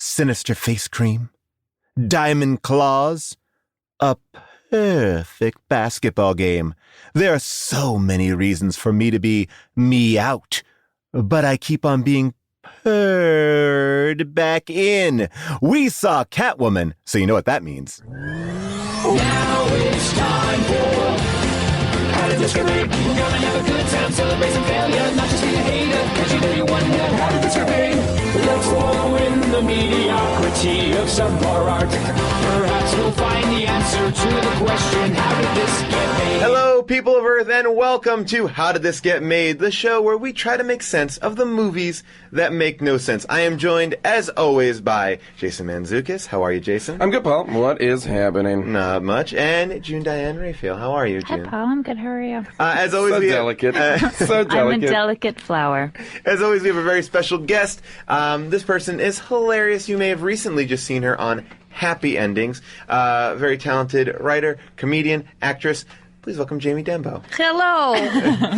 sinister face cream, diamond claws, a perfect basketball game. There are so many reasons for me to be me out, but I keep on being purred back in. We saw Catwoman, so you know what that means. Now it's time for How Did This Get Made? We're gonna have a good time, celebrate some failure, not just be a hater, cause you know you wonder, how did this get made? Let's wallow in the mediocrity of subpar art. Perhaps we'll find the answer to the question, how did this get made? Hello, people of Earth, and welcome to How Did This Get Made, the show where we try to make sense of the movies that make no sense. I am joined, as always, by Jason Mantzoukas. How are you, Jason? I'm good, Paul. What is happening? Not much. And June Diane Raphael. How are you, June? Hi, Paul. I'm good. How are you? As always, So delicate. So delicate. I'm a delicate flower. As always, we have a very special guest. This person is hilarious. You may have recently just seen her on Happy Endings. Very talented writer, comedian, actress. Please welcome Jamie Denbo. Hello.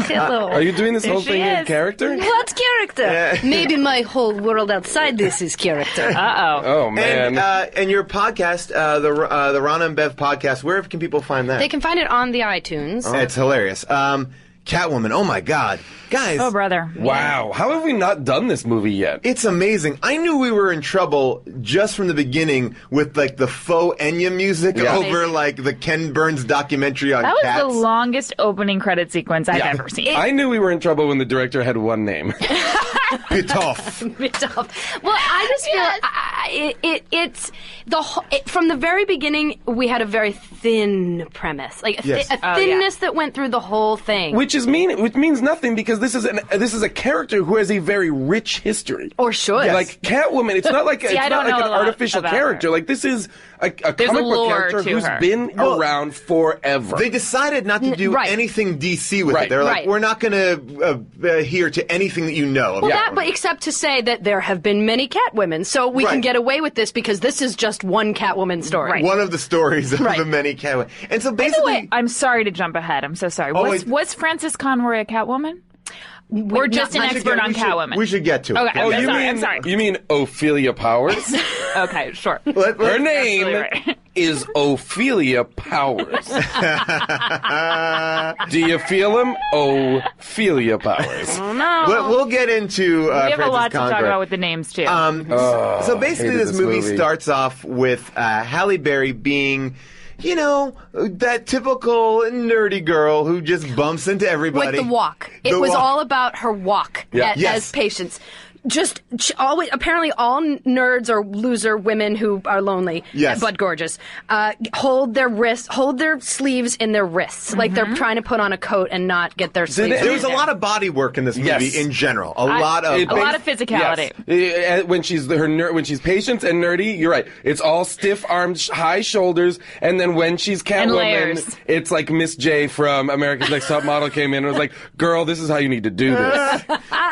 Hello. Are you doing this whole she thing in is. character? What character? Maybe my whole world outside this is character. Uh-oh. Oh, man. And your podcast, the Rana and Bev podcast, where can people find that? They can find it on the iTunes. It's hilarious. Catwoman, oh my God. Guys. Oh, brother. Wow. How have we not done this movie yet? It's amazing. I knew we were in trouble just from the beginning with, like, the faux Enya music over, like, the Ken Burns documentary on That was cats. the longest opening credit sequence I've ever seen. I knew we were in trouble when the director had one name. Pitoff. Bit tough. Well, I just feel it's the whole, from the very beginning we had a very thin premise, like a, Yes. a thinness that went through the whole thing. Which means nothing because this is a character who has a very rich history. Or should. Yes. Like Catwoman, it's not like I not don't like know an a lot artificial about character. her. Like this is a There's comic a book lore character to who's her. been around forever. They decided not to do right. anything DC with it. Right. They're like, Right. we're not going to adhere to anything that you know of Well, Catwoman. but except to say that there have been many Catwomen, so we Right. can get away with this because this is just one Catwoman story. Right. One of the stories of Right. the many Catwomen. And so By the basically... way, I'm sorry to jump ahead. I'm so sorry. wait. Was Frances Conroy a Catwoman? Or just an we should expert get- on we should- Catwoman? We should get to it. Okay. Oh, I'm you sorry, mean I'm sorry. you mean Ophelia Powers? Okay, sure. Her name Absolutely right. is Ophelia Powers. Do you feel him? Ophelia Powers. Oh, no. But we'll get into we have a Frances lot to talk Conroy. about with the names, too. So basically, hated this this movie movie. starts off with Halle Berry being, you know, that typical nerdy girl who just bumps into everybody. With the walk. It The was walk. all about her walk Yeah. Yes. as Patience. Just always, apparently all nerds or loser women who are lonely, Yes. but gorgeous, hold their sleeves in their wrists, like they're trying to put on a coat and not get their sleeves. There was a lot of body work in this movie Yes. in general. A lot of physicality. Yes. When she's Patience and nerdy, you're right. It's all stiff arms, high shoulders, and then when she's And Catwoman, layers. it's like Miss J from America's Next Top Model came in and was like, "Girl, this is how you need to do this."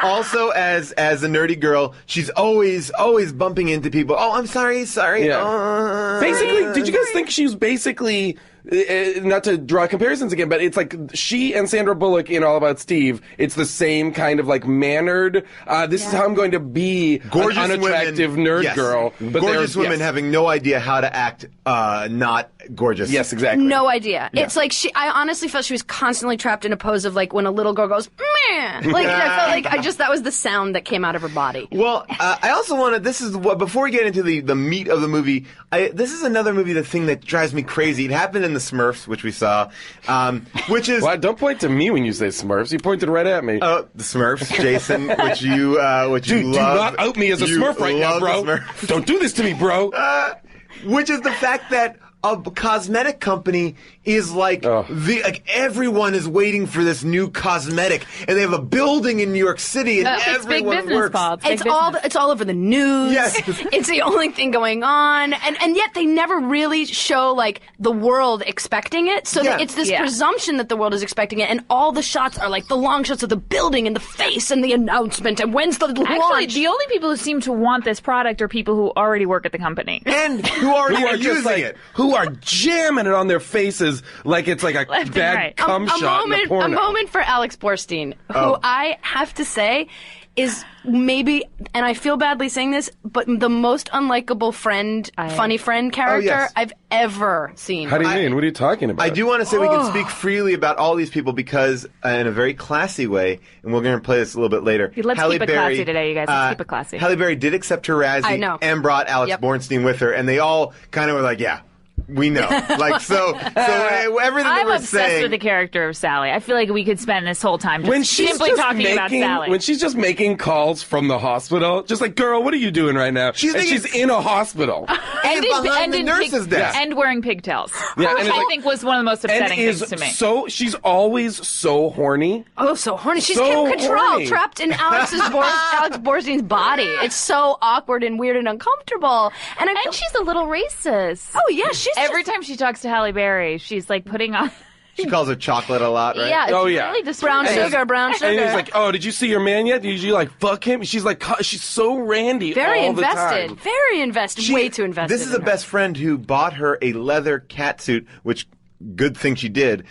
Also, as a nerdy girl, she's always bumping into people. Oh, I'm sorry. Yeah. Basically, did you guys think she was basically, not to draw comparisons again, but it's like she and Sandra Bullock in All About Steve, it's the same kind of like mannered, this is how I'm going to be Gorgeous an unattractive women, nerd yes. girl. But Gorgeous women yes. having no idea how to act not gorgeous. Yes, exactly. No idea. It's like I honestly felt she was constantly trapped in a pose of like when a little girl goes, meh. Like I felt like that was the sound that came out of her body. Well, I also want to. Before we get into the meat of the movie, this is another movie. The thing that drives me crazy. It happened in the Smurfs, which we saw, which is Well, don't point to me when you say Smurfs. You pointed right at me. the Smurfs, Jason, which you Dude, love. do not out me as a You Smurf right now, love the bro. Smurfs. Don't do this to me, bro. Which is the fact that a cosmetic company is like everyone is waiting for this new cosmetic, and they have a building in New York City, and It's big everyone business, works. Paul. Big It's all over the news. Yes. It's the only thing going on, and yet they never really show like the world expecting it. So Yeah. it's this Yeah. presumption that the world is expecting it, and all the shots are like the long shots of the building and the face and the announcement and when's the Actually, launch. the only people who seem to want this product are people who already work at the company. And who already Who are are using just like, it. who are jamming it on their faces like it's like a Left and bad right. cum shot in a porno. A moment for Alex Borstein, who Oh. I have to say is maybe, and I feel badly saying this, but the most unlikable friend, funny friend character I've ever seen. How do you mean? What are you talking about? I do want to say we can speak freely about all these people because, in a very classy way, and we're going to play this a little bit later. Let's keep it classy today, you guys. Let's keep it classy. Halle Berry did accept her Razzie and brought Alex Bornstein with her, and they all kind of were like, yeah. We know. Like, so everything I'm we're obsessed saying. with the character of Sally. I feel like we could spend this whole time just simply talking about Sally. When she's just making calls from the hospital, just like, girl, what are you doing right now? She's in a hospital. and behind the nurse's desk. And wearing pigtails. Yeah, which I think was one of the most upsetting things to me. So, she's always so horny. Oh, so horny. She's So Kim Cattrall horny. trapped in Alex Borstein's body. It's so awkward and weird and uncomfortable. And she's a little racist. Oh, yeah. She's Every time she talks to Halle Berry, she's like putting on... She calls her chocolate a lot, right? Yeah, it's Oh, yeah. really brown disturbing. sugar. And he's like, oh, did you see your man yet? Did you like fuck him? She's like, she's so randy Very all invested. the time. Very invested. Way too invested. This is a best friend who bought her a leather catsuit, which good thing she did,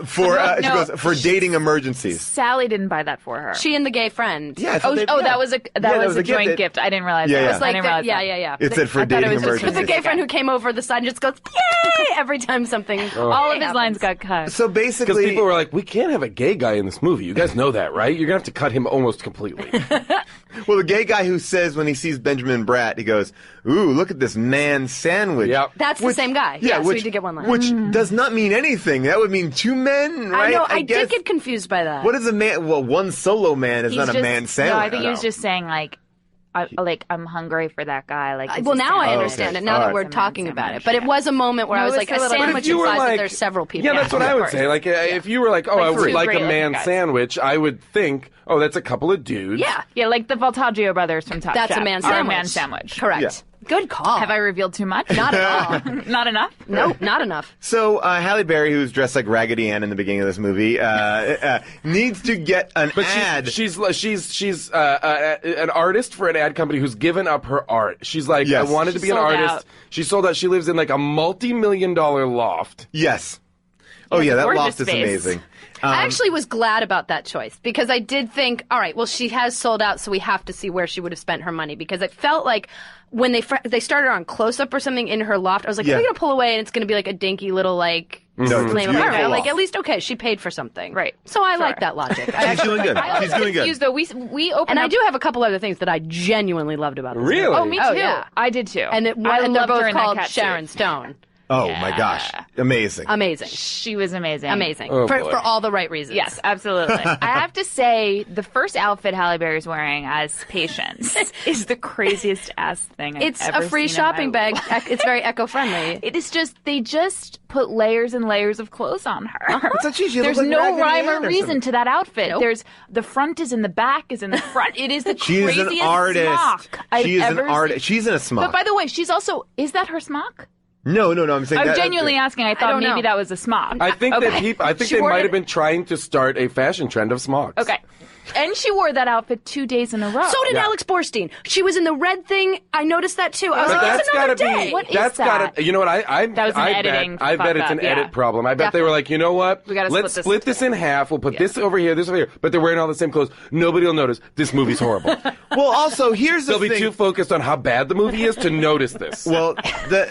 for dating emergencies. Sally didn't buy that for her. She and the gay friend. Yeah. That was a joint gift. I didn't realize that. Yeah. It was like, I didn't realize that. yeah. It said for I thought it dating was just for With the emergencies. gay friend who came over the side and just goes, yay! Every time something. All of his lines got cut. So Because basically, people were like, we can't have a gay guy in this movie. You guys know that, right? You're going to have to cut him almost completely. well, the gay guy who says when he sees Benjamin Bratt, he goes, "Ooh, look at this man sandwich." Yep. That's the same guy. Yeah, so which he did get one line. Which does not mean anything. That would mean two men, right? I know. I guess. did get confused by that. What is a man? Well, one solo man is not a man sandwich. No, I think he was just saying I'm hungry for that guy. Like, well, now I Oh, understand okay. it. Now All that right. we're It's a talking man about it, sandwich, but it yeah. was a moment where No, I was it's like, a a little bit- sandwich If you were implies that like- there's several people. Yeah, that's what I would course. say. Like, if you were like, oh, I would two like a great-looking man guys. sandwich, I would think, oh, that's a couple of dudes. Yeah, like the Voltaggio brothers from Top that's Chef a man are sandwich. a man sandwich. Correct. Yeah. Good call. Have I revealed too much? Not at all. Not enough? Nope, not enough. So Halle Berry, who's dressed like Raggedy Ann in the beginning of this movie, needs to get an But ad. she's an artist for an ad company who's given up her art. She's like, Yes. I wanted to She be an sold artist. out. She sold out. She lives in like a multi-million-dollar loft. Yes. Oh yeah, it's a that gorgeous loft is space. amazing. I actually was glad about that choice because I did think, all right, well, she has sold out, so we have to see where she would have spent her money because it felt like when they started on close up or something in her loft, I was like, Yeah. are we gonna pull away and it's gonna be like a dinky little like No, it's a flame beautiful apartment? Like loft. at least okay, she paid for something, Right. So I Sure. like that logic. She's doing good. I She's was doing good. confused, though. We opened And up... I do have a couple other things that I genuinely loved about this movie. Really? Oh, me too. Oh, yeah. I did too. And, I and they're loved her both in that called catsuit. Sharon Stone. Oh my gosh, amazing. Amazing. She was amazing. Amazing. Oh, for, boy. for all the right reasons. Yes, absolutely. I have to say, the first outfit Halle Berry's wearing as Patience is the craziest ass thing I've It's ever a free seen in shopping my bag. life. It's very eco-friendly. It is just, they just put layers and layers of clothes on her. It's like, geez, you look There's like no Raggedy rhyme Ann or or reason something. to that outfit. Nope. There's the front is in the back is in the front. It is the She's craziest an artist. smock I've She is ever an artist. seen. She's in a smock. But by the way, she's also, is that her smock? No. I'm saying I'm that, genuinely asking. I thought don't maybe know. that was a smock. I think Okay. that She they wore might it- have been trying to start a fashion trend of smocks. Okay. And she wore that outfit 2 days in a row. So did Yeah. Alex Borstein. She was in the red thing. I noticed that too. I was But like, that's that's another gotta be. day. What is that's that? gotta. You know what? I That was an I editing bet. I bet it's an fuck-up, yeah. edit problem. I bet they were like, you know what? We gotta Let's split this split this in half. We'll put this over here, this over here. But they're wearing all the same clothes. Nobody will notice. This movie's horrible. Well, also here's the They'll be thing. too focused on how bad the movie is to notice this. Well,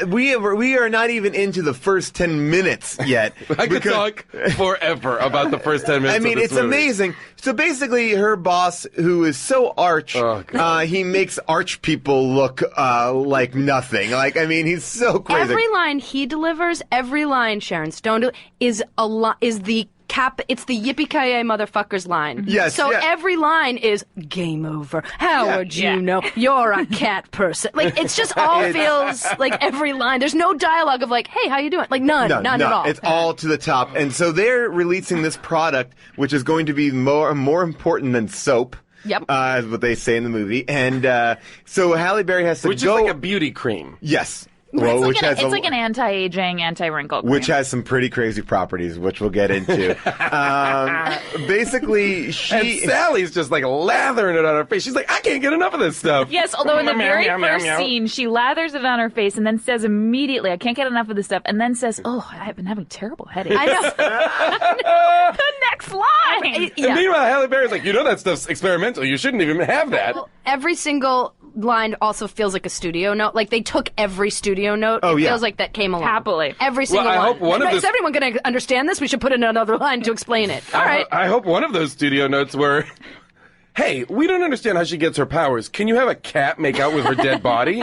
we are not even into the first 10 minutes yet. I could because- talk forever about the first 10 minutes. I mean, of this it's movie. amazing. So basically, her boss, who is so arch, Oh, God. he makes arch people look like nothing. Like, I mean, he's so crazy. Every line he delivers, every line Sharon Stone is the cap. It's the yippee-ki-yay motherfuckers line. Yes, So yeah. every line is game over. How would you know? You're a cat person. Like it's just all feels like every line. There's no dialogue of like, hey, how you doing? Like none at all. It's all to the top. And so they're releasing this product, which is going to be more important than soap. Yep. Is what they say in the movie. And so Halle Berry has to Which go. is like a beauty cream. Yes. well, It's like an anti-aging, anti-wrinkle cream. which has some pretty crazy properties, which we'll get into. Basically, And she. Sally's just like lathering it on her face. She's like, I can't get enough of this stuff. Yes, although in the Meow, very meow, meow, first meow. scene, she lathers it on her face and then says immediately, I can't get enough of this stuff, and then says, oh, I've been having terrible headaches. I know. The next line! And meanwhile, Halle Berry's like, that stuff's experimental. You shouldn't even have that. Every single line also feels like a studio note. Like they took every studio note. Oh, it yeah. feels like that came along. Happily. Every single I one. hope one of Is this- everyone going to understand this? We should put in another line to explain it. All right. I hope one of those studio notes were, hey, we don't understand how she gets her powers. Can you have a cat make out with her dead body?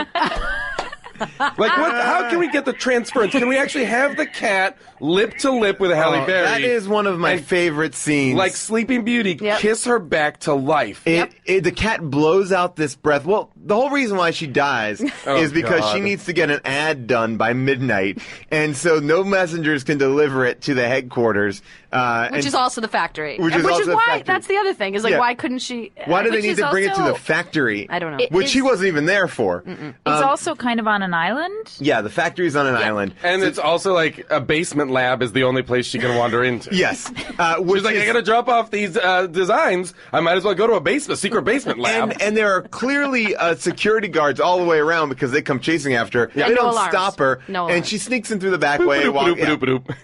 Like, how can we get the transference? Can we actually have the cat lip to lip with Halle Berry? That is one of my And, favorite scenes. like Sleeping Beauty, Yep. kiss her back to life. The cat blows out this breath. Well, the whole reason why she dies is because God. she needs to get an ad done by midnight, and so no messengers can deliver it to the headquarters. Which is also the factory. Which is also the why, factory. that's the other thing, is like, Yeah. why couldn't she? why do they which need is to bring it to also- the factory? I don't know. Which she wasn't even there for. It's also kind of on an island. Yeah, the factory's on an island. And it's also like a basement lab is the only place she can wander into. Yes, which She's like, is, I gotta drop off these designs. I might as well go to a secret basement lab. and there are clearly security guards all the way around because they come chasing after her. Yeah, They no don't alarms. stop her, No and alarms. she sneaks in through the back way.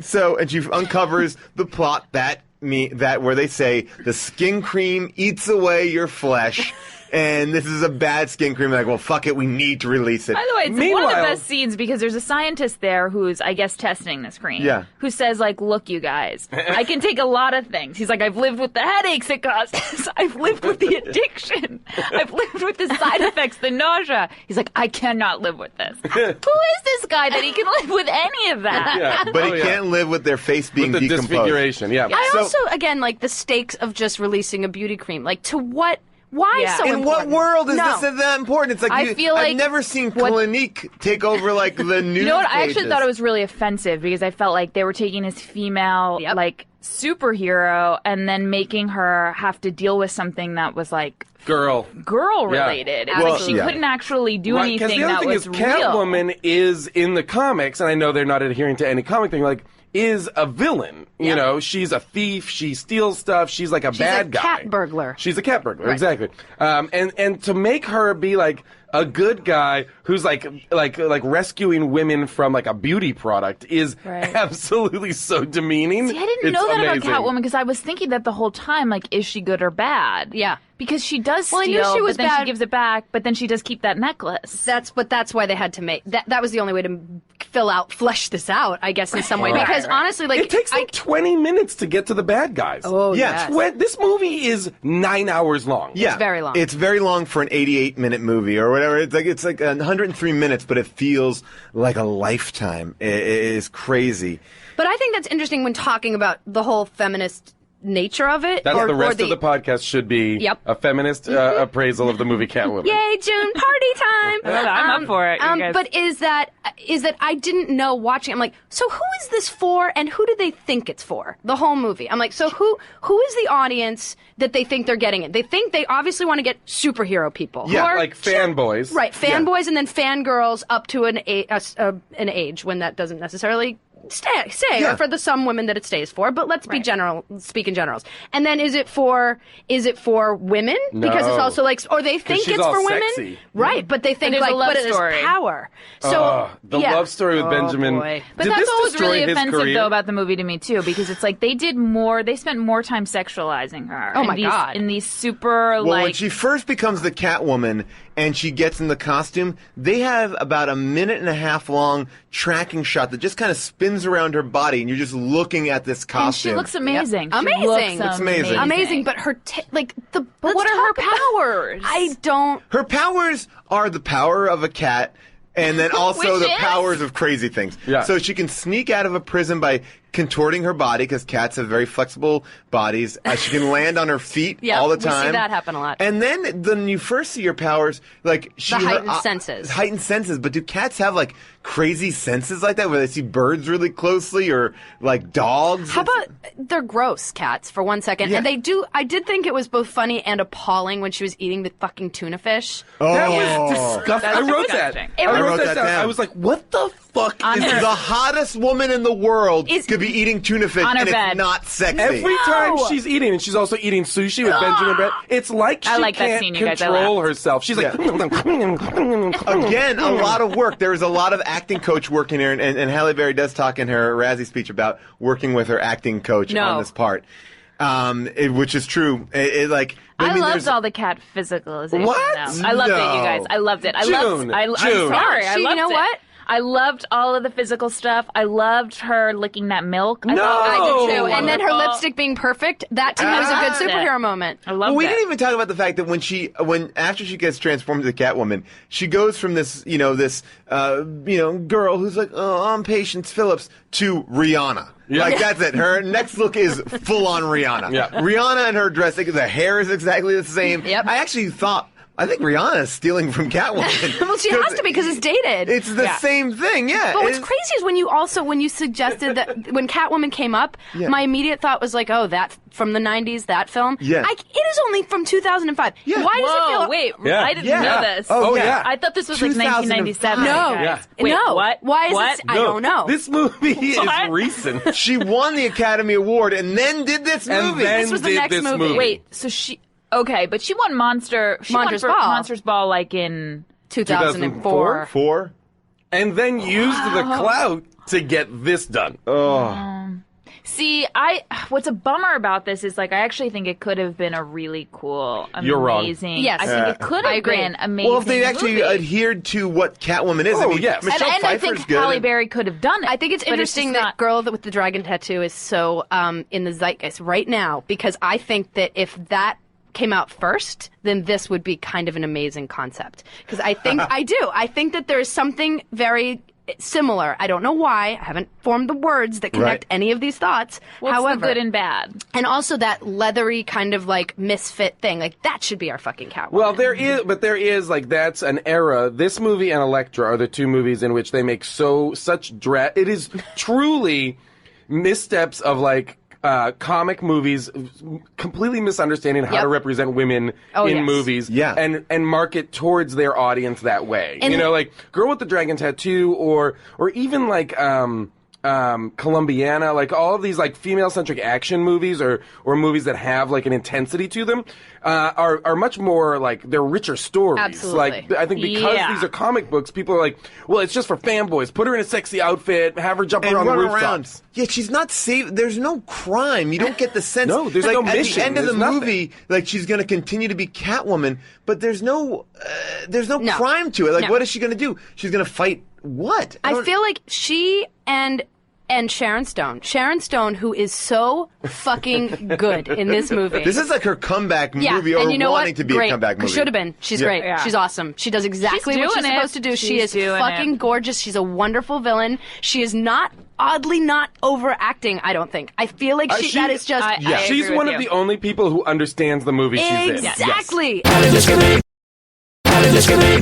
So, and she uncovers the plot that where they say the skin cream eats away your flesh. And this is a bad skin cream. Like, well, fuck it, we need to release it. By the way, it's one of Meanwhile- the best scenes because there's a scientist there who's, I guess, testing this cream. Yeah. Who says, like, look, you guys, I can take a lot of things. He's like, I've lived with the headaches it causes. I've lived with the addiction. I've lived with the side effects, the nausea. He's like, I cannot live with this. Who is this guy that he can live with any of that? Yeah. But Oh, he yeah. can't live with their face being With the decomposed. disfiguration, yeah. I So- also, again, like the stakes of just releasing a beauty cream. Like, to what? Why Yeah. so In what important? world is No. this that important? It's like I feel I've like never seen what- Clinique take over like the news. You know what? I actually pages. thought it was really offensive because I felt like they were taking this female, Yep. like, superhero and then making her have to deal with something that was, like, Girl. girl related. It's Well, like she yeah. couldn't actually do Right, 'cause anything the other that thing was is, real. Catwoman is in the comics, and I know they're not adhering to any comic thing, like, is a villain. You know, she's a thief, she steals stuff, she's like a bad a guy. cat burglar. She's a cat burglar, exactly. And to make her be like a good guy who's like rescuing women from like a beauty product is Right. absolutely so demeaning. See, I didn't It's know that amazing. about Catwoman because I was thinking that the whole time, like, is she good or bad? Yeah. Because she does Well, I steal, knew she was but then she bad. gives it back, but then she does keep that necklace. That's why they had to make that. That was the only way to flesh this out, I guess, in some way. Right. Because honestly, like, It takes like 20 minutes to get to the bad guys. Oh, Yeah. yes. This movie is 9 hours long. Yeah, very long. It's very long for an 88-minute movie or whatever. It's like 103 minutes, but it feels like a lifetime. It is crazy. But I think that's interesting when talking about the whole feminist nature of it. That's or, the rest or of the podcast should be Yep. a feminist appraisal of the movie Catwoman. Yay, June, party time! I'm up for it, you guys. But is that I didn't know watching. I'm like, so who is this for, and who do they think it's for? The whole movie. I'm like, so who is the audience that they think they're getting it? They think they obviously want to get superhero people. Yeah, Or- Like fanboys. right? Fanboys and then fangirls up to an age when that doesn't necessarily stay, Yeah. or for the some women that it stays for. But let's be general, speak in generals. And then is it for women? Because it's No. also like, or they think she's it's all for women, sexy. right? But they think there's like, a love but it is story. power. So The yeah. love story with Benjamin. boy. But Did that's this what was destroy really his offensive, career? though, about the movie to me, too, because it's like they spent more time sexualizing her. Oh, in my these, God. In these super, Well, when like... she first becomes the Catwoman and she gets in the costume, they have about a 1.5 minute long tracking shot that just kind of spins around her body, and you're just looking at this costume. And she looks amazing. Yep. She Amazing. looks Looks amazing. amazing, but her like the. But what are her powers? I don't. Her powers are the power of a cat, and then also Which the is? powers of crazy things. Yeah. So she can sneak out of a prison by contorting her body because cats have very flexible bodies. She can land on her feet Yeah, all the we time. see that happen a lot. And then when you first see your powers, like she The heightened senses. heightened senses. But do cats have like crazy senses like that, where they see birds really closely, or like dogs? How about they're gross cats for 1 second, Yeah. and they do. I did think it was both funny and appalling when she was eating the fucking tuna fish. That was disgusting. That's I wrote disgusting. that. I wrote that down. I was like, what the fuck On is her- this? The hottest woman in the world Is- could be eating tuna fish, On her and bed. it's not sexy. Every time she's eating, and she's also eating sushi with Benjamin Bratt, it's like she I like that can't scene, you guys. I control laughed. herself. She's like, Again, a lot of work. There was a lot of acting coach working here, and Halle Berry does talk in her Razzie speech about working with her acting coach No. on this part, which is true. I mean, loved there's- all the cat physicalization. What? Though. I loved it, No. you guys. I loved it. June, I'm June. sorry. I She- you loved know it. what? I loved all of the physical stuff. I loved her licking that milk. I No! thought I that did was too. And then her wonderful. lipstick being perfect. That to me was a good loved it. superhero moment. I loved Well, we it. didn't even talk about the fact that when after she gets transformed to Catwoman, she goes from this girl who's like, oh, I'm Patience Phillips, to Rihanna. Yeah. Like that's it. Her next look is full on Rihanna. Yeah. Rihanna and her dress, the hair is exactly the same. Yep. I think Rihanna is stealing from Catwoman. Well, she has to because it's dated. It's the same thing, yeah. But what's It's- crazy is when you suggested that when Catwoman came up, Yeah. my immediate thought was like, oh, that from the 90s, that film. Yeah. It is only from 2005. Yeah. Why does it Whoa, feel? wait. Yeah. I didn't Yeah. know this. Oh, yeah. I thought this was like 1997. 2005. No. guys. Yeah. Wait, no. what? Why is what? it? I don't know. This movie is What? recent. She won the Academy Award and then did this And movie. then This was the did next this movie. Wait, so she... Okay, but she won Monsters Ball. Monsters Ball like in... 2004. 4? And then used the clout to get this done. See, what's a bummer about this is like I actually think it could have been a really cool, You're wrong. amazing. Yes. I think it could I have agree. been amazing. Well, if they actually movie. adhered to what Catwoman is, I Oh, mean, yes. Michelle and I Pfeiffer's think good. Halle Berry could have done it. I think it's but interesting just that not- girl with the dragon tattoo is so in the zeitgeist right now because I think that if that came out first, then this would be kind of an amazing concept. Because I think I do. I think that there is something very similar. I don't know why. I haven't formed the words that connect Right. any of these thoughts. What's the However, good and bad? and also that leathery kind of like misfit thing. Like that should be our fucking Catwoman. Well, there is like that's an era. This movie and Elektra are the two movies in which they make such dread. It is truly missteps of like comic movies, completely misunderstanding how Yep. to represent women Oh, in yes. movies, Yeah. and market towards their audience that way. And- You know, like Girl with the Dragon Tattoo, or even like Columbiana, like all of these like female-centric action movies or movies that have like an intensity to them are much more like they're richer stories. Absolutely. Like I think because Yeah. these are comic books, people are like, well, it's just for fanboys. Put her in a sexy outfit, have her jump and around the run rooftops. around. Yeah, she's not safe. There's no crime. You don't get the sense. No, there's like, no at mission. the end of the There's nothing. movie, like she's going to continue to be Catwoman, but there's no No. crime to it. Like, No. what is she going to do? She's going to fight what? I don't- feel like she and Sharon Stone, who is so fucking good in this movie. This is like her comeback yeah, movie, or and you know wanting what? to be Great. a comeback movie. Should have been. She's Yeah. great. Yeah. She's awesome. She does exactly She's what she's doing it. supposed to do. She She's is doing fucking it. gorgeous. She's a wonderful villain. She is not oddly not overacting. I don't think. I feel like that is just I agree She's with one you. of the only people who understands the movie she's in. exactly.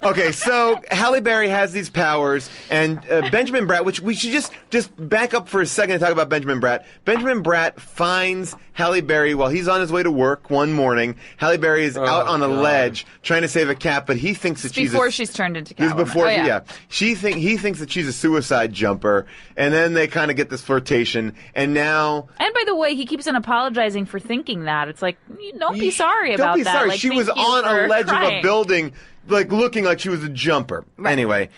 Okay, so Halle Berry has these powers, and Benjamin Bratt, which we should just back up for a second to talk about Benjamin Bratt. Benjamin Bratt finds Halle Berry while he's on his way to work one morning. Halle Berry is out on a ledge trying to save a cat, but he thinks that Before she's turned into This is Catwoman. before, Oh, yeah. he thinks that she's a suicide jumper, and then they kind of get this flirtation, and now And by the way, he keeps on apologizing for thinking that. It's like, don't be sorry about don't be that. sorry. Like, She thank was you on for a ledge of a trying. building, like looking like she was a jumper. Anyway,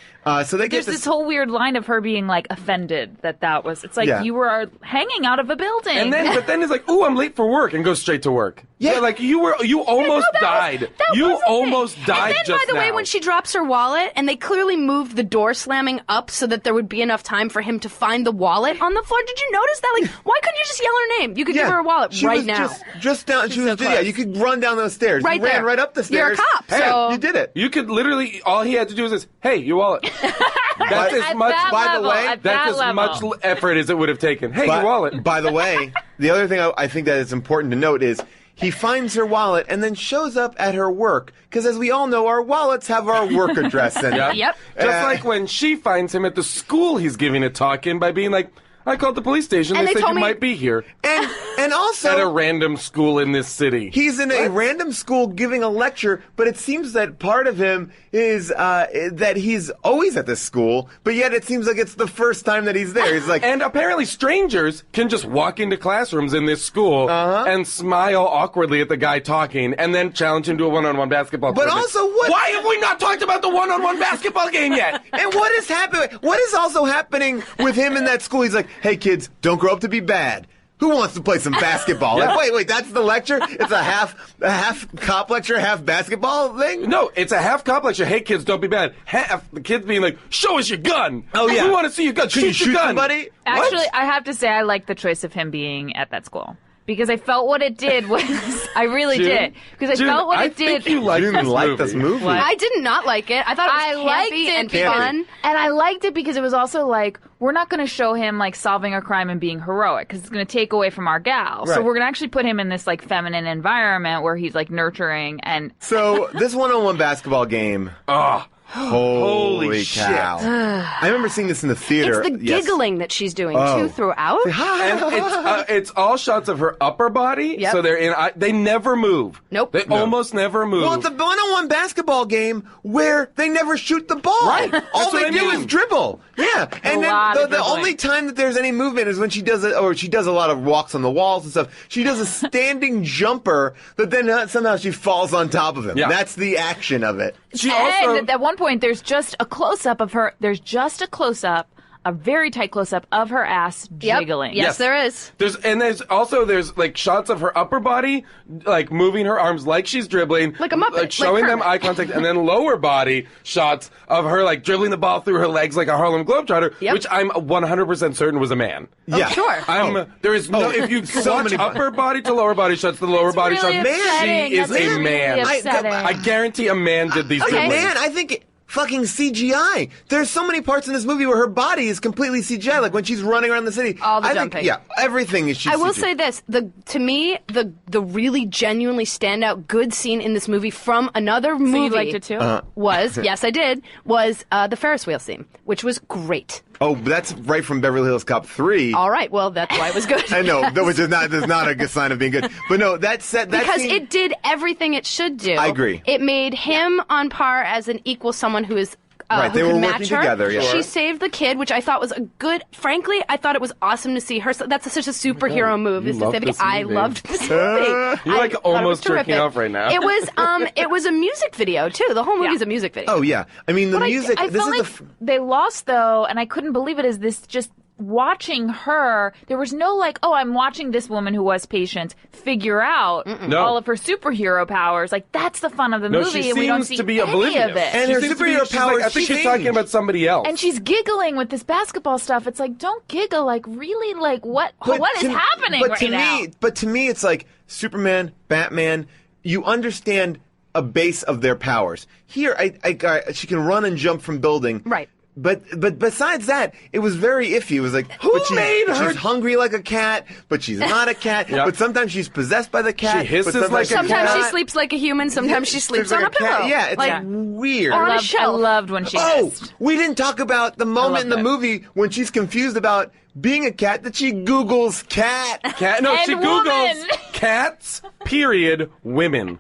so they There's get this whole weird line of her being like offended that was. It's like Yeah. you were hanging out of a building. But then it's like, ooh, I'm late for work, and goes straight to work. Yeah, like you almost died. You almost died And then, just by the way, now. when she drops her wallet, and they clearly moved the door slamming up so that there would be enough time for him to find the wallet on the floor. Did you notice that? Like, why couldn't you just yell her name? You could give her a wallet she right was now. Just down. She was. so Yeah, close. you could run down those stairs. Right you ran there. right up the stairs. You're a cop, Hey, so- you did it. You could literally, all he had to do was this, hey, your wallet. That's as At much, that by the level, way, at that's that as level. much effort as it would have taken. Hey, your wallet. By the way, the other thing I think that is important to note is he finds her wallet and then shows up at her work. Because as we all know, our wallets have our work address in it. Yep. Just like when she finds him at the school he's giving a talk in by being like, I called the police station. And They they said told you me- might be here. And also... At a random school in this city. He's in a random school giving a lecture, but it seems that part of him is that he's always at this school, but yet it seems like it's the first time that he's there. He's like, And apparently strangers can just walk into classrooms in this school and smile awkwardly at the guy talking and then challenge him to a one-on-one basketball But tournament. also what- Why have we not talked about the one-on-one basketball game yet? and what is happening? What is also happening with him in that school? He's like, hey kids, don't grow up to be bad. Who wants to play some basketball? Yeah. Like, wait, that's the lecture? It's a half cop lecture, half basketball thing? No, it's a half cop lecture. Hey kids, don't be bad. Half the kids being like, show us your gun. Oh, yeah. We want to see your gun. Can you Shoot shoot your gun. somebody? Actually, What? I have to say I like the choice of him being at that school. Because I felt what it did was... I really June? did. Because I June, felt what I it did... think you like You didn't like this movie. What? I did not like it. I thought I it was liked campy it and because- fun. And I liked it because it was also like, we're not going to show him like solving a crime and being heroic because it's going to take away from our gal. So Right. we're going to actually put him in this like feminine environment where he's like nurturing and So, this one-on-one basketball game... Oh, Holy shit. cow. I remember seeing this in the theater. It's the Yes. giggling that she's doing Oh. too throughout. and it's all shots of her upper body. Yep. So they're in. They never move. Nope. They almost never move. Well, it's a one-on-one basketball game where they never shoot the ball. Right. All That's what they I do mean. is dribble. Yeah. And lot then of the dribbling. only time that there's any movement is when she does it, or she does a lot of walks on the walls and stuff. She does a standing jumper that then somehow she falls on top of him. Yeah. That's the action of it. she also. and at one point there's just a close-up of her. There's just a close-up, a very tight close-up of her ass Yep. jiggling. Yes, there is. There's like shots of her upper body, like moving her arms like she's dribbling, Like a Muppet, like showing like them Kermit. eye contact, and then lower body shots of her like dribbling the ball through her legs like a Harlem Globetrotter, Yep. which I'm 100% certain was a man. Yeah. Sure. There is no. If you so watch many- upper body to lower body shots, the lower body really shots, upsetting. she is That's a really man. upsetting. I guarantee a man did these Okay. dribblings. Man, I think fucking CGI. There's so many parts in this movie where her body is completely CGI, like when she's running around the city. All the I jumping. Think, yeah, everything is she's I will CGI. say this: to me, the really genuinely standout good scene in this movie from another movie. you liked it too? Was yes, I did. Was the Ferris wheel scene, which was great. Oh, that's right from Beverly Hills Cop 3. All right, well that's why it was good. I know, which is not a good sign of being good. But no, that because scene, it did everything it should do. I agree. It made him on par as an equal, someone who is. Right, who they could were match working her. together, yeah. She Sure. saved the kid, which I thought was a good. Frankly, I thought it was awesome to see her. So that's such a superhero move. You Is to love save the this kid. I movie. loved this movie. You're I like thought it was almost jerking terrific. off right now. It was a music video too. The whole movie's a music video. Oh yeah, I mean the But music. I this felt is like the. they lost though, and I couldn't believe it. Is this just watching her? There was no like, oh, I'm watching this woman who was patient figure out No. all of her superhero powers. Like that's the fun of the No, movie, she and we don't seems see to be any oblivious. of it. And She her seems to be- superhero she's like, powers I think she's change. talking about somebody else. And she's giggling with this basketball stuff. It's like, don't giggle. Like, really? Like, what is happening but right to now? me, but to me, it's like Superman, Batman. You understand a base of their powers. Here, she can run and jump from building. Right. But besides that, it was very iffy. It was like, Who but made her- She's hungry like a cat, but she's not a cat. Yep. But sometimes she's possessed by the cat. She hisses but like a Sometimes cat. she sleeps like a human. Sometimes she sleeps like on a pillow. cat. Yeah, it's like weird. on a I shelf. loved when she Oh, missed. we didn't talk about the moment in the loved it. movie when she's confused about being a cat that she Googles cat. Cat? No, And she woman. Googles cats, period, women.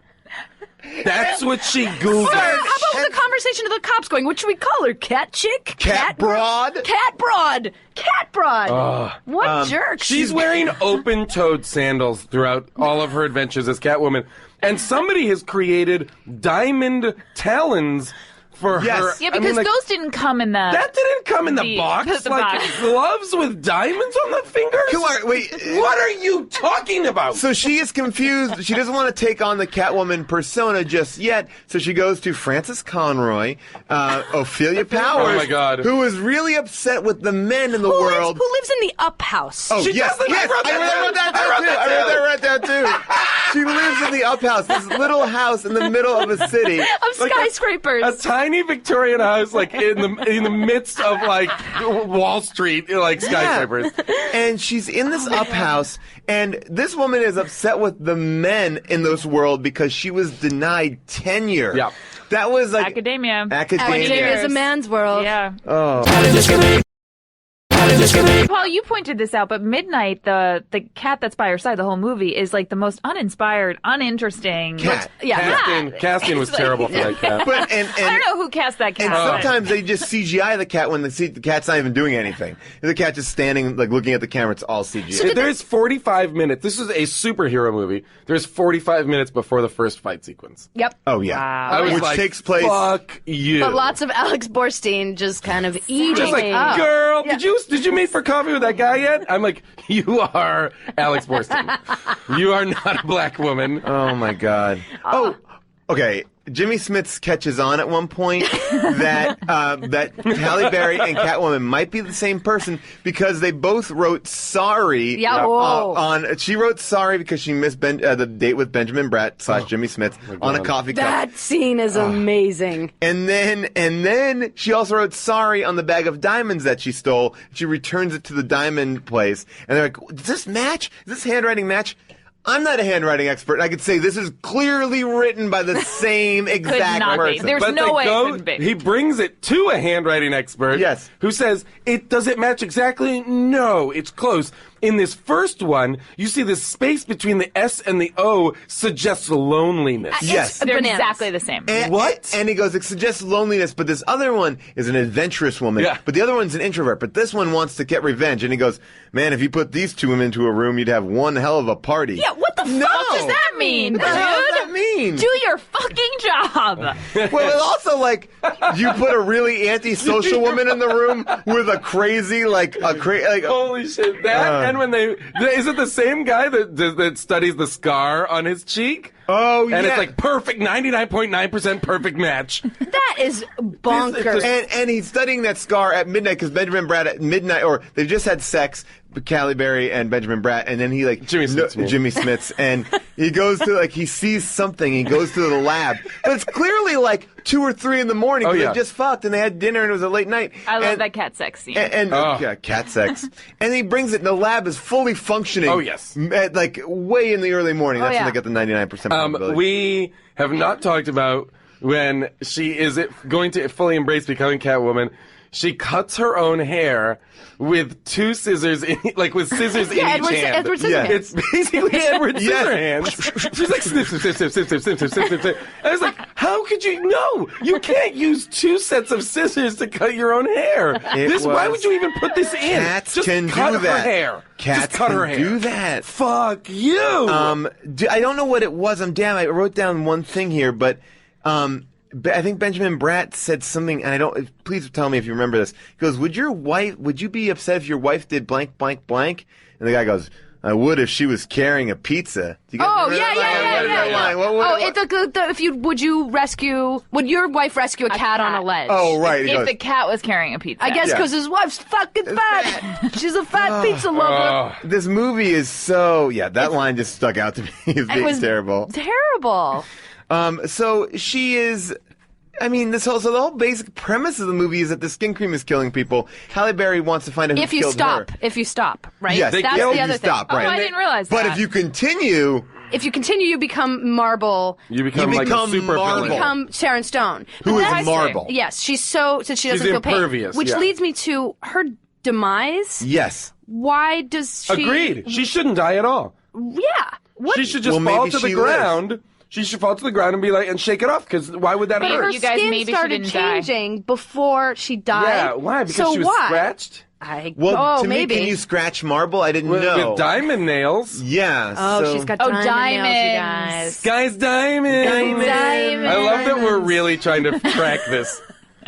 That's what she Googles. Sir, how about the conversation of the cops going, what should we call her? Cat chick? Cat broad? Cat broad. Cat broad. What jerk. She's wearing open-toed sandals throughout all of her adventures as Catwoman. And somebody has created diamond talons for Yes. her. Yeah, I because mean, like, those didn't come in the. that didn't come in the The- box. the Like box. gloves with diamonds on the fingers. Come on, wait. What are you talking about? So she is confused. She doesn't want to take on the Catwoman persona just yet. So she goes to Frances Conroy, Ophelia Powers, Oh my God. who is really upset with the men in the world. Who lives in the up house? Oh, She yes, doesn't. yes. I wrote that down. I wrote that too. She lives in the up house, this little house in the middle of a city. Of skyscrapers. A tiny Victorian house, like in the midst of like Wall Street, like skyscrapers. And she's in this up house, and this woman is upset with the men in this world because she was denied tenure. Yeah. That was like Academia. Academia is a man's world. Yeah. Oh. Paul, you pointed this out, but Midnight, the cat that's by her side the whole movie, is like the most uninspired, uninteresting. Cat. Casting was terrible for that cat. But and I don't know who cast that cat. And sometimes they just CGI the cat when the cat's not even doing anything. The cat just standing, like looking at the camera. It's all CGI. There's 45 minutes. This is a superhero movie. There's 45 minutes before the first fight sequence. Yep. Oh yeah, Wow. I was which like, takes place. Fuck you. But lots of Alex Borstein just kind of eating Just like, up. girl, did you meet for coffee with that guy yet? I'm like, you are Alex Borstein. You are not a black woman. Oh my god. Oh, okay. Jimmy Smits catches on at one point that that Halle Berry and Catwoman might be the same person because they both wrote sorry. Yeah, whoa. She wrote sorry because she missed the date with Benjamin Bratt / Jimmy Smits on a coffee cup. That scene is amazing. And then she also wrote sorry on the bag of diamonds that she stole. She returns it to the diamond place, and they're like, "Does this match? Does this handwriting match?" I'm not a handwriting expert. I could say this is clearly written by the same exact not be. person. There's But no they way it go, couldn't be. he brings it to a handwriting expert. Yes. Who says, does it match exactly? No, it's close. In this first one, you see the space between the S and the O suggests loneliness. Yes. They're Bananas. exactly the same. And, What? And he goes, it suggests loneliness, but this other one is an adventurous woman. Yeah. But the other one's an introvert. But this one wants to get revenge. And he goes, man, if you put these two women into a room, you'd have one hell of a party. Yeah, what the No. fuck does that mean, What the hell does dude? that mean? Do your fucking job. Well, it's also like you put a really antisocial woman in the room with a crazy, Holy shit! That and when is it the same guy that studies the scar on his cheek? Oh, yeah. And it's like perfect, 99.9% perfect match. That is bonkers. And he's studying that scar at midnight because Benjamin Bratt at midnight, or they've just had sex, Halle Berry and Benjamin Bratt, and then he Jimmy Smits, and he goes to he sees something, he goes to the lab, but it's clearly like 2 or 3 in the morning. Oh, They yeah. just fucked and they had dinner and it was a late night. I love And- that cat sex scene. And yeah, cat sex. And he brings it, and the lab is fully functioning. Oh, yes. At way in the early morning. That's yeah. when they get the 99% probability. We have not talked about when she is going to fully embrace becoming Catwoman. She cuts her own hair with 2 scissors, with scissors in each hand. Edward Scissorhands. It's basically Edward Yes. Scissorhands. She's like, snip, snip, snip, snip, snip, snip, snip, snip, snip, snip. I was like, how could you? No, you can't use 2 sets of scissors to cut your own hair. Why would you even put this in? Cats Just can cut do her that. hair. Cats Just cut can her hair. do that. Fuck you. I don't know what it was. I wrote down one thing here, but I think Benjamin Bratt said something, and please tell me if you remember this. He goes, would you be upset if your wife did blank, blank, blank? And the guy goes, I would if she was carrying a pizza. Do you guys Oh, remember yeah, that line? yeah, yeah. Would your wife rescue a cat on a ledge? Oh, right. He If goes, the cat was carrying a pizza. I guess Yeah. because his wife's fucking fat. She's a fat pizza lover. this movie is that line just stuck out to me as being was terrible. Terrible. So she is. I mean, the whole basic premise of the movie is that the skin cream is killing people. Halle Berry wants to find out who If you killed stop, her. right? Yes, That's if the you other stop, thing. right. Oh, I didn't realize that. But if you continue, If you continue, you become Marble. You become like a become super Marvel. villain. Become Sharon Stone. who But is that's- Marble? Yes, she's so she doesn't feel impervious, pain. Which yeah. leads me to her demise. Yes. Why does she? Agreed. She shouldn't die at all. Yeah. What? She should just Well, fall maybe to the she ground. She should fall to the ground and be like, and shake it off, because why would that But hurt? her You guys, skin maybe she started didn't die. changing before she died. Yeah, why? Because so she was why? scratched Well, to maybe. me, can you scratch marble? I didn't with, know. with diamond nails. Yeah. Oh, so- she's got Oh, diamond nails, you diamonds. guys. Guys, diamonds. Diamonds. I love that we're really trying to track this.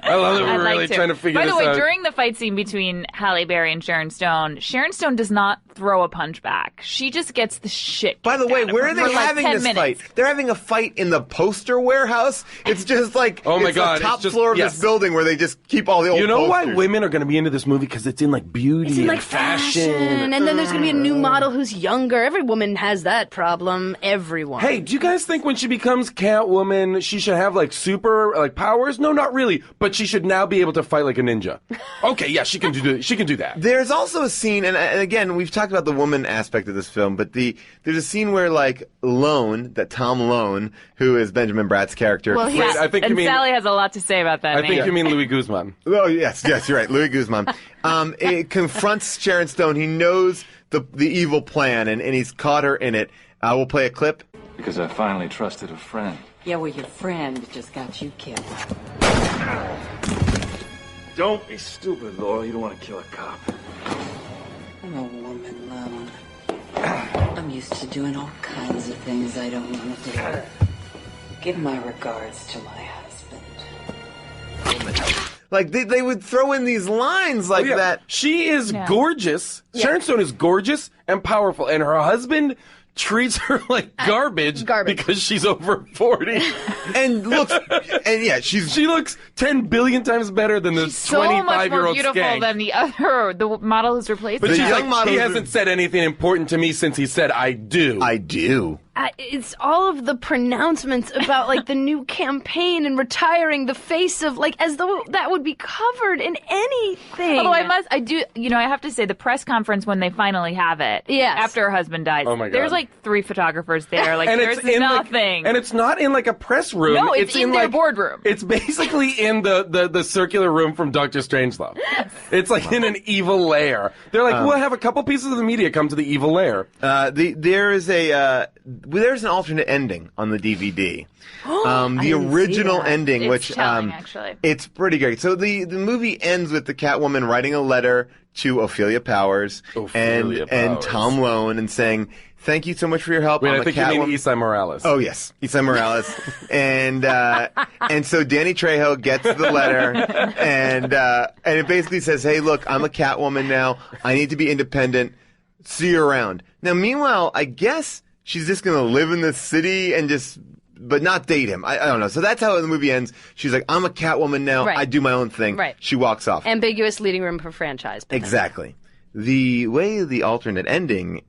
I love that I'd we're like really to. trying to figure By this the way, out. during the fight scene between Halle Berry and Sharon Stone does not throw a punch back. She just gets the shit. By the way, kicked out where of are her they for like having 10 this minutes. fight? They're having a fight in the poster warehouse. It's just like Oh my it's God, the top it's just- floor of yes. this building where they just keep all the old You know why posters. women are going to be into this movie? Because it's in like beauty It's in like and fashion. and then there's gonna be a new model who's younger. Every woman has that problem. Everyone. Hey, do you guys think when she becomes Catwoman, she should have like super like powers? No, not really. But she should now be able to fight like a ninja. Okay, yeah, she can do. She can do that. There's also a scene, and again, we've talked about the woman aspect of this film, but there's a scene where like Tom Lone, who is Benjamin Bratt's character. Well, Wait, I think you And mean. Sally has a lot to say about that I name. think you mean Louis Guzman. Oh yes, you're right, Louis Guzman. It confronts Sharon Stone. He knows the evil plan, and he's caught her in it. We'll play a clip. Because I finally trusted a friend. Yeah, well, your friend just got you killed. Don't be stupid, Laurel. You don't want to kill a cop. I'm a woman, Lone. I'm used to doing all kinds of things I don't want to do. Give my regards to my husband. Like they would throw in these lines like Yeah. that. She is gorgeous. Sharon Stone is gorgeous and powerful, and her husband treats her like garbage because she's over 40. And She looks 10 billion times better than the so much more 25-year-old beautiful skank. than the model who's replaced But her. she's young like, model he is- hasn't said anything important to me since he said I do. I do. It's all of the pronouncements about like the new campaign and retiring the face of like as though that would be covered in anything. Although I have to say, the press conference when they finally have it, Yes. after her husband dies, Oh my God. there's like 3 photographers there. Like, and there's it's in nothing. and it's not in like a press room. No, it's in their like, boardroom. It's basically in the circular room from Doctor Strangelove. It's like in an evil lair. They're like, we'll have a couple pieces of the media come to the evil lair. There's an alternate ending on the DVD. The original ending, It's which telling, actually. it's pretty great. So the movie ends with the Catwoman writing a letter to Ophelia Powers, Ophelia and Powers. Tom Lone and saying, "Thank you so much for your help." Wait, I'm I a think you mean Catwoman." Isai Morales. Oh yes, Isai Morales, and so Danny Trejo gets the letter, and it basically says, "Hey, look, I'm a Catwoman now. I need to be independent. See you around." Now, meanwhile, I guess she's just gonna live in the city and but not date him. I don't know. So that's how the movie ends. She's like, "I'm a Catwoman now. Right. I do my own thing." Right. She walks off. ambiguous leading room for franchise. But Exactly. The way the alternate ending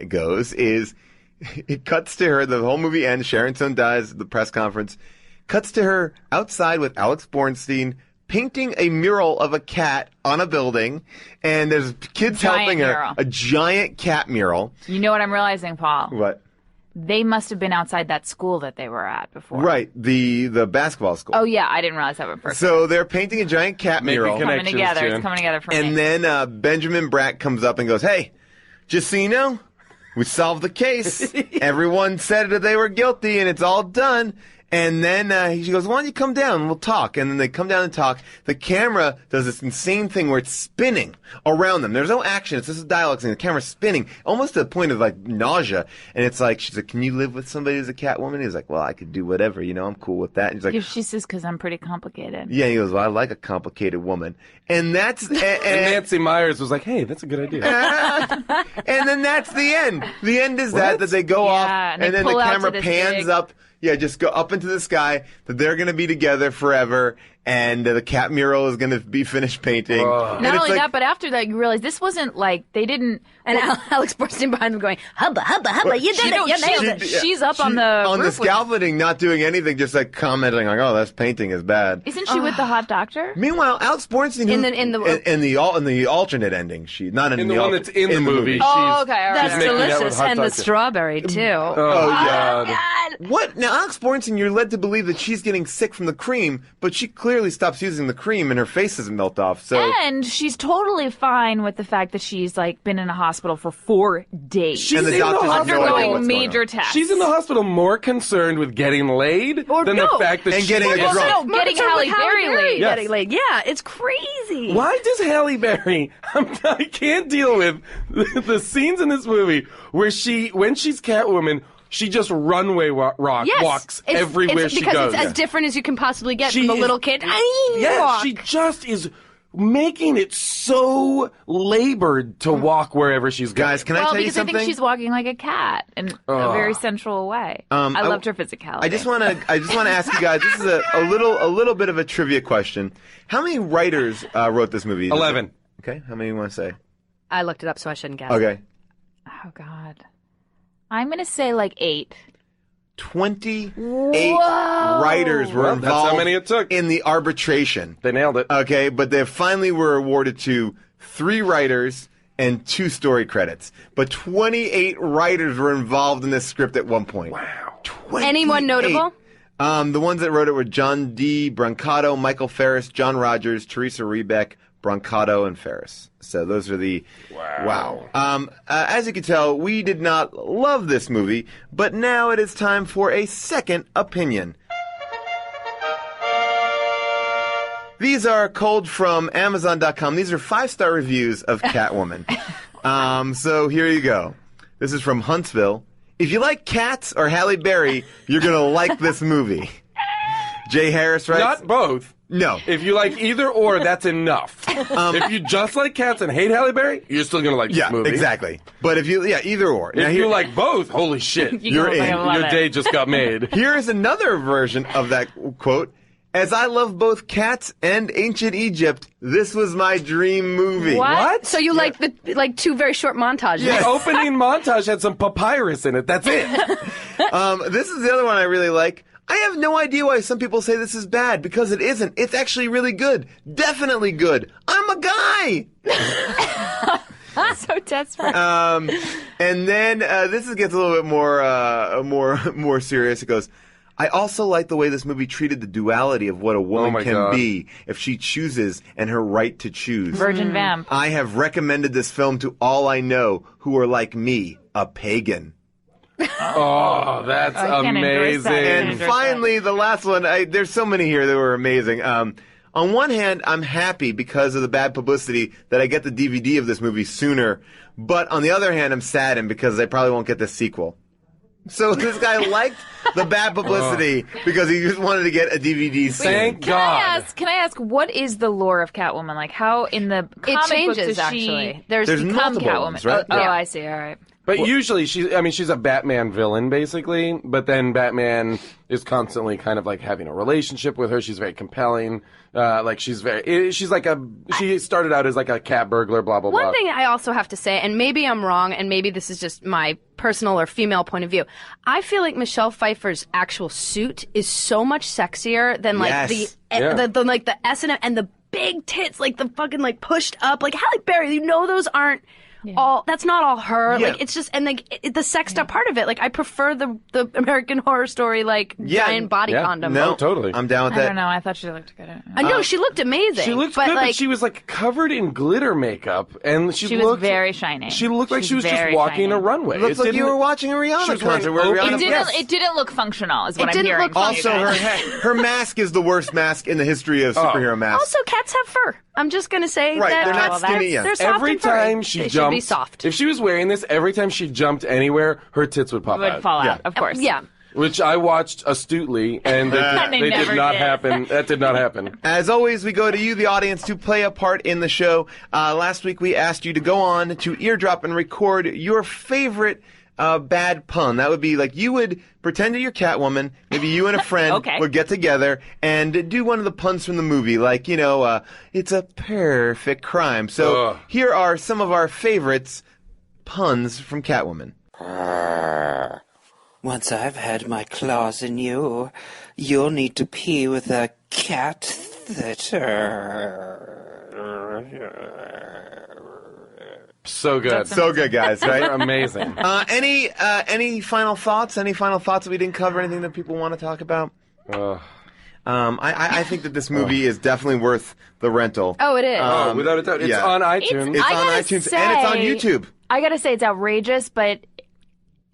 goes is it cuts to her. The whole movie ends. Sharon Stone dies at the press conference. Cuts to her outside with Alex Bornstein painting a mural of a cat on a building, and there's kids Giant helping her. mural. A giant cat mural. You know what I'm realizing, Paul? What? They must have been outside that school that they were at before. Right. The basketball school. Oh, yeah. I didn't realize that at first. So they're painting a giant cat Making mural. connections, Coming together. Jen. It's coming together for me. And then Benjamin Bratt comes up and goes, "Hey, just so you know, we solved the case. Everyone said that they were guilty, and it's all done." And then she goes, "Why don't you come down? We'll talk." And then they come down and talk. The camera does this insane thing where it's spinning around them. There's no action. It's just a dialogue scene. The camera's spinning almost to the point of like nausea. And it's like, she's like, "Can you live with somebody who's a Catwoman?" He's like, "Well, I could do whatever. I'm cool with that." And he's like, She says, because I'm pretty complicated. "Yeah." He goes, "Well, I like a complicated woman." And that's And Nancy Myers was like, "Hey, that's a good idea." and then that's the end. The end is that they go Yeah, off, and and they then the pull out to camera this pans big- up. Yeah, just go up into the sky. That they're going to be together forever, and the cat mural is going to be finished painting. And Not it's only like- that, but after that, you realize this wasn't like they didn't. and Alex Borstein behind them going, "Hubba, hubba, hubba! You did it! You nailed it!" She's up on the on the roof with- scaffolding, not doing anything, just like commenting like, "Oh, that painting is bad." Isn't she with the hot doctor? Meanwhile, Alex Bornstein, In the alternate ending, she not in, In the one that's in the movie. Oh, okay, all right. That's making out with delicious, hot and the doctor. strawberry too. Oh, God. What now? Alex Bornstein, you're led to believe that she's getting sick from the cream, but she clearly stops using the cream, and her face doesn't melt off. So And she's totally fine with the fact that she's like been in a hospital for 4 days. She's and the in the doctors have no idea undergoing what's going major on. tests. She's in the hospital more concerned with getting laid Or than no. the fact that And she getting a is- drunk. No, getting More Halle concerned with Berry laid. Yes. getting laid. Yeah, it's crazy. Why does Halle Berry? I can't deal with the scenes in this movie where when she's Catwoman, She just runway walks everywhere she goes. Because it's as different as you can possibly get She from a is- little kid. She just is making it so labored to walk wherever she's going. Guys, can I tell you because something? I think she's walking like a cat in a very sensual way. I loved her physicality. I just want to ask you guys. This is a little bit of a trivia question. How many writers wrote this movie? 11. Okay. How many you want to say? I looked it up, so I shouldn't guess. Okay. Oh God, I'm gonna say like 8. 28 writers were involved. That's how many it took. In the arbitration. They nailed it. Okay, but they finally were awarded to 3 writers and 2 story credits. But 28 writers were involved in this script at one point. Wow. 28. Anyone notable? The ones that wrote it were John D. Brancato, Michael Ferris, John Rogers, Teresa Rebeck, Brancato, and Ferris. So those are the... Wow. As you can tell, we did not love this movie, but now it is time for a second opinion. These are culled from Amazon.com. These are 5-star reviews of Catwoman. So here you go. This is from Huntsville. If you like cats or Halle Berry, you're going to like this movie. Jay Harris writes... Not both. No. If you like either or, that's enough. If you just like cats and hate Halle Berry, you're still going to like this movie. Yeah, exactly. But if you... Yeah, either or. If you like both, holy shit. You're in. Your day just got made. Here is another version of that quote. As I love both cats and ancient Egypt, this was my dream movie. What? So you like the 2 very short montages? The opening montage had some papyrus in it. That's it. This is the other one I really like. I have no idea why some people say this is bad, because it isn't. It's actually really good. Definitely good. I'm a guy! So desperate. And then this gets a little bit more serious. It goes, I also like the way this movie treated the duality of what a woman can be if she chooses and her right to choose. Virgin vamp. I have recommended this film to all I know who are like me, a pagan. Oh, that's amazing. And finally, the last one, there's so many here that were amazing. On one hand, I'm happy because of the bad publicity that I get the DVD of this movie sooner. But on the other hand, I'm saddened because I probably won't get the sequel. So this guy liked the bad publicity because he just wanted to get a DVD soon. Thank God. Can I ask, what is the lore of Catwoman? Like, how in the comic changes, books does actually. she There's become multiple Catwoman? ones, right? Oh, Yeah. I see. All right. But usually she's a Batman villain, basically. But then Batman is constantly kind of like having a relationship with her. She's very compelling. She started out as like a cat burglar, blah, blah, blah. One thing I also have to say, and maybe I'm wrong, and maybe this is just my personal or female point of view, I feel like Michelle Pfeiffer's actual suit is so much sexier than like the S&M and the big tits, like the fucking like pushed up, like Halle Berry. Those aren't all. That's not all her. Yeah. Like it's just and like the sexed up part of it. Like I prefer the American Horror Story giant body condom. No, totally. I'm down with I that. don't know. I thought she looked good. I know she looked amazing. She looked but good, like, but she was like covered in glitter makeup, and she was looked very shiny. She looked like she was just very walking shiny. a runway. It looks like you were watching a she Rihanna was wearing concert where open- Rihanna... It didn't look functional, is what It I'm didn't hearing. look from you Also, guys. her mask is the worst mask in the history of superhero masks. Also, cats have fur. I'm just gonna say Right, that they're not cats, skinny yet. they're soft Every and furry. time she they jumped, should be soft. if she was wearing this, every time she jumped anywhere, her tits would pop Would out. fall Yeah. out, of course. Yeah. Which I watched astutely, and they They did never not did. happen. That did not happen. As always, we go to you, the audience, to play a part in the show. Last week, we asked you to go on to Eardrop and record your favorite bad pun. That would be like you would pretend that you're Catwoman. Maybe you and a friend Okay. would get together and do one of the puns from the movie, like, it's a perfect crime. So here are some of our favorites puns from Catwoman. Once I've had my claws in you, you'll need to pee with a cat So good. So good, guys, right? They're amazing. Any final thoughts? Any final thoughts that we didn't cover? Anything that people want to talk about? I think that this movie is definitely worth the rental. Oh, it is. Without a doubt. It's yeah. on iTunes. It's I on gotta iTunes say- and it's on YouTube. I gotta say, it's outrageous, but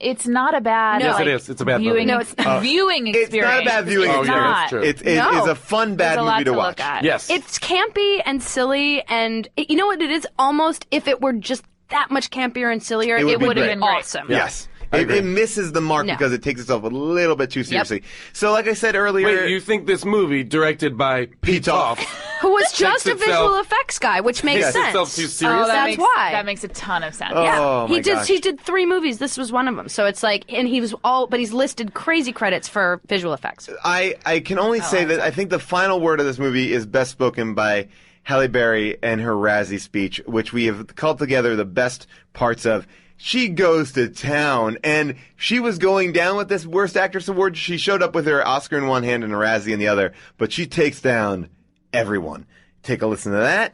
it's not a bad. Yes, like, it is. It's a bad viewing, movie. No, it's viewing It's experience. not a bad viewing It's Oh, yeah, experience. that's true. It No. is a fun, bad There's a lot movie to watch. look at. Yes. It's campy and silly, and you know what it is? Almost if it were just that much campier and sillier, It would it be would have great. been awesome. Yes. It misses the mark because it takes itself a little bit too seriously. So, like I said earlier, Wait, you think this movie, directed by Pitoff, who was just a itself- visual effects guy, which makes takes sense. itself too serious? Oh, That's why. That makes a ton of sense. Oh, my gosh. He did 3 movies. This was one of them. So it's like, and but he's listed crazy credits for visual effects. I can only say that I think the final word of this movie is best spoken by Halle Berry and her Razzie speech, which we have called together the best parts of. She goes to town, and she was going down with this Worst Actress Award. She showed up with her Oscar in one hand and a Razzie in the other, but she takes down everyone. Take a listen to that.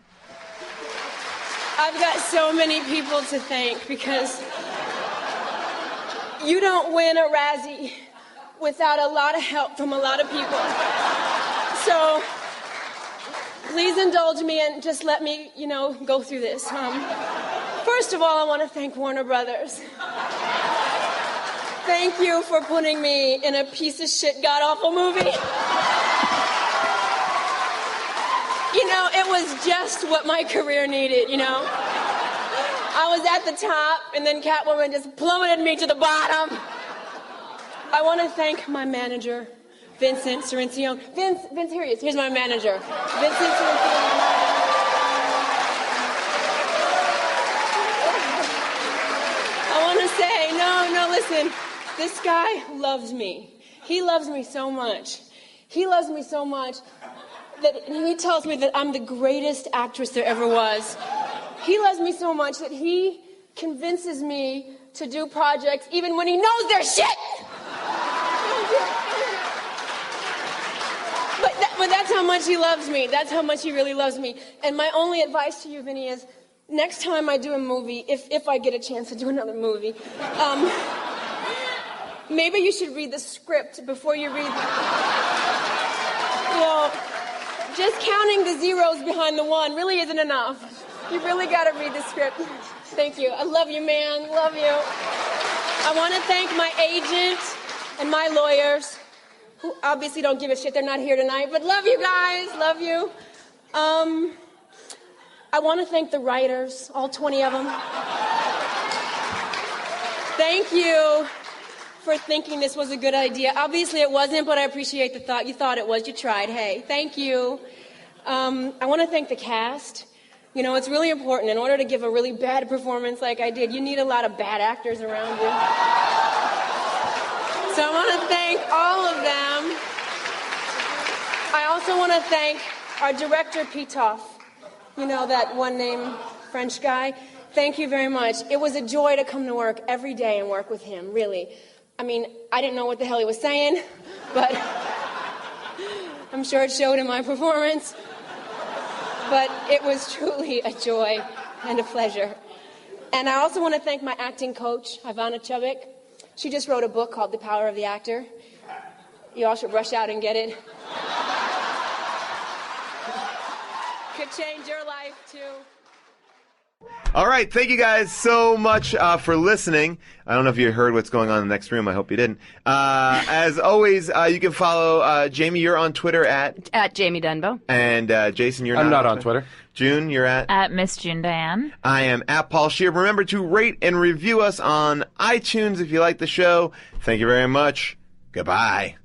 I've got so many people to thank because you don't win a Razzie without a lot of help from a lot of people. So please indulge me and just let me, go through this. First of all, I want to thank Warner Brothers. Thank you for putting me in a piece of shit, god-awful movie. It was just what my career needed, I was at the top, and then Catwoman just plummeted me to the bottom. I want to thank my manager, Vincent Cirencione. Vince, here he is. Here's my manager. Vincent Cirencione. I want to say, no, listen. This guy loves me. He loves me so much. He loves me so much that he tells me that I'm the greatest actress there ever was. He loves me so much that he convinces me to do projects even when he knows they're shit. But that's how much he loves me. That's how much he really loves me. And my only advice to you, Vinny, is next time I do a movie, if I get a chance to do another movie, maybe you should read the script before you read. Just counting the zeros behind the 1 really isn't enough. You really got to read the script. Thank you. I love you, man. Love you. I want to thank my agent and my lawyers, who obviously don't give a shit. They're not here tonight, but love you guys. Love you. I want to thank the writers, all 20 of them. Thank you for thinking this was a good idea. Obviously it wasn't, but I appreciate the thought. You thought it was. You tried. Hey, thank you. I want to thank the cast. It's really important. In order to give a really bad performance like I did, you need a lot of bad actors around you. So I want to thank all of them. I also want to thank our director, Pitoff. That one-name French guy. Thank you very much. It was a joy to come to work every day and work with him, really. I didn't know what the hell he was saying, but I'm sure it showed in my performance. But it was truly a joy and a pleasure. And I also want to thank my acting coach, Ivana Chubik. She just wrote a book called The Power of the Actor. You all should rush out and get it. Could change your life, too. All right, thank you guys so much for listening. I don't know if you heard what's going on in the next room. I hope you didn't. As always, you can follow Jamie. You're on Twitter at Jamie Denbo. And Jason, you're I'm not on Twitter. June, you're at Miss June Diane. I am at Paul Shear. Remember to rate and review us on iTunes if you like the show. Thank you very much. Goodbye.